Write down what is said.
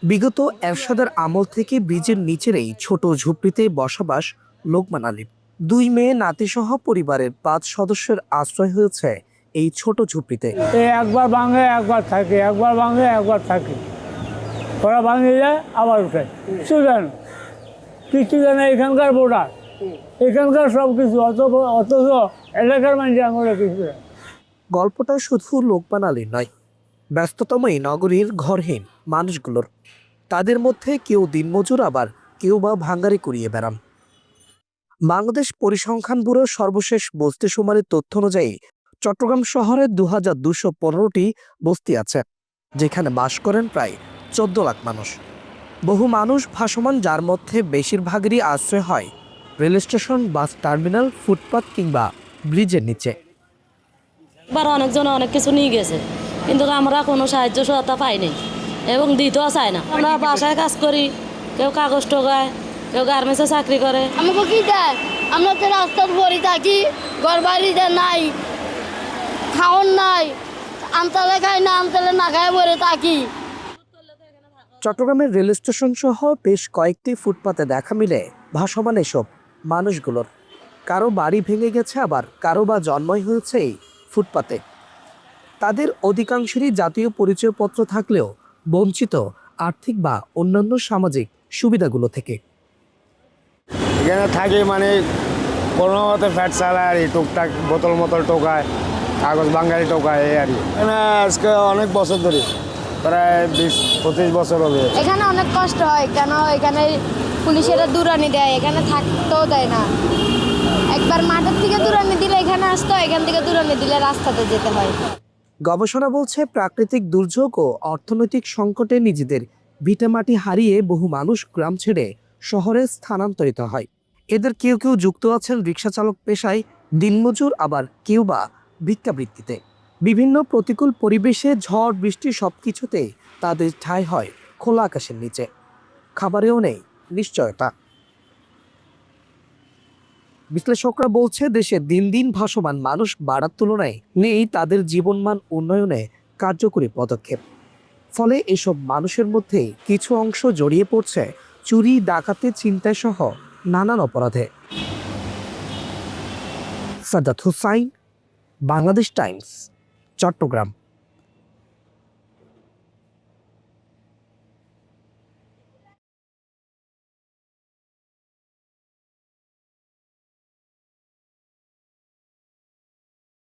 বিগত এরশাদের আমল থেকে ব্রিজের নিচের এই ছোট ঝুপড়িতে বসবাস লোকমান আলীর। 2 মেয়ে নাতিসহ পরিবারের 5 সদস্যের আশ্রয় হয়েছে এই ছোট ঝুপড়িতে। একবার ভাঙে একবার থাকে, একবার ভাঙে একবার থাকে, ওরা ভাঙে যায় আবার উঠে। স্টুডেন্ট কিছু জানে এখানকার বোর্ডার, এখানকার সব কিছু, অথচ এলাকার মানুষ আমরা কিছু। গল্পটা শুধু লোকমান আলীর নয়, ব্যস্ততম এই নগরীর ঘরহীন মানুষগুলোর। তাদের মধ্যে কেউ দিনমজুর, আবার কেউ বা ভাঙ্গারি কুড়িয়ে বেড়ান। বাংলাদেশ পরিসংখ্যান ব্যুরোর সর্বশেষ বস্তি শুমারির তথ্য অনুযায়ী চট্টগ্রাম শহরে 2215টি বস্তি আছে, যেখানে বাস করেন প্রায় 14 লাখ মানুষ। বহু মানুষ ভাসমান, যার মধ্যে বেশিরভাগেরই আশ্রয় হয় রেল স্টেশন, বাস টার্মিনাল, ফুটপাত কিংবা ব্রিজের নিচে। অনেকজন অনেক কিছু নিয়ে গেছে, কিন্তু আমরা কোনো সাহায্য সহায়তা পাইনি এবং দিতেও চাই না। আমরা বাসায় কাজ করি, কেউ কাগজ টোকায়, কেউ গার্মেন্টসে চাকরি করে। আমাকে কি দেয়? আমরা তো রাস্তার পরে থাকি, ঘর বাড়িতে নাই, খাওয়ার নাই, আমতলে খাই না, আমতলে না খাই পরে থাকি। চট্টগ্রামের রেল স্টেশন সহ বেশ কয়েকটি ফুটপাতে দেখা মিলে ভাসমান এসব মানুষগুলোর। কারো বাড়ি ভেঙে গেছে, আবার কারো বা জন্মই হয়েছে এই ফুটপাতে। তাদের অধিকাংশেরই জাতীয় পরিচয়পত্র থাকলেও বঞ্চিত আর্থিক বা অন্যান্য সামাজিক সুবিধাগুলো থেকে। এখানে থাকি মানে কোনো মতো ফ্যাট চালায় আর টুকটাক বোতল মতল টোকায়, কাগজ বাঙালি টোকায়, এই আর কি। এখানে আজকে অনেক বছর ধরে, প্রায় 20-25 বছর হবে। এখানে অনেক কষ্ট হয়, কেন এখানে পুলিশেরা দূরানি দেয়, এখানে থাকতেও দেয় না। একবার মাঠের থেকে দূরানি দিলে এখানে আসতো, এখান থেকে দূরানি দিলে রাস্তাতে যেতে হয়। গবেষণা বলছে, প্রাকৃতিক দুর্যোগ ও অর্থনৈতিক সংকটে নিজেদের ভিটামাটি হারিয়ে বহু মানুষ গ্রাম ছেড়ে শহরে স্থানান্তরিত হয়। এদের কেউ কেউ যুক্ত আছেন রিক্সা চালক পেশায়, দিনমজুর, আবার কেউ বা ভিক্ষাবৃত্তিতে। বিভিন্ন প্রতিকূল পরিবেশে, ঝড় বৃষ্টি সবকিছুতে তাদের ঠাঁই হয় খোলা আকাশের নিচে। খাবারেও নেই নিশ্চয়তা। বিশ্লেষকরা বলছে, দেশে দিন দিন ভাসমান মানুষ বাড়ার তুলনায় নেই তাদের জীবনমান উন্নয়নে কার্যকরী পদক্ষেপ। ফলে এসব মানুষের মধ্যে কিছু অংশ জড়িয়ে পড়ছে চুরি, ডাকাতি, ছিনতাই সহ নানান অপরাধে। সাদাত হুসাইন, বাংলাদেশ টাইমস, চট্টগ্রাম।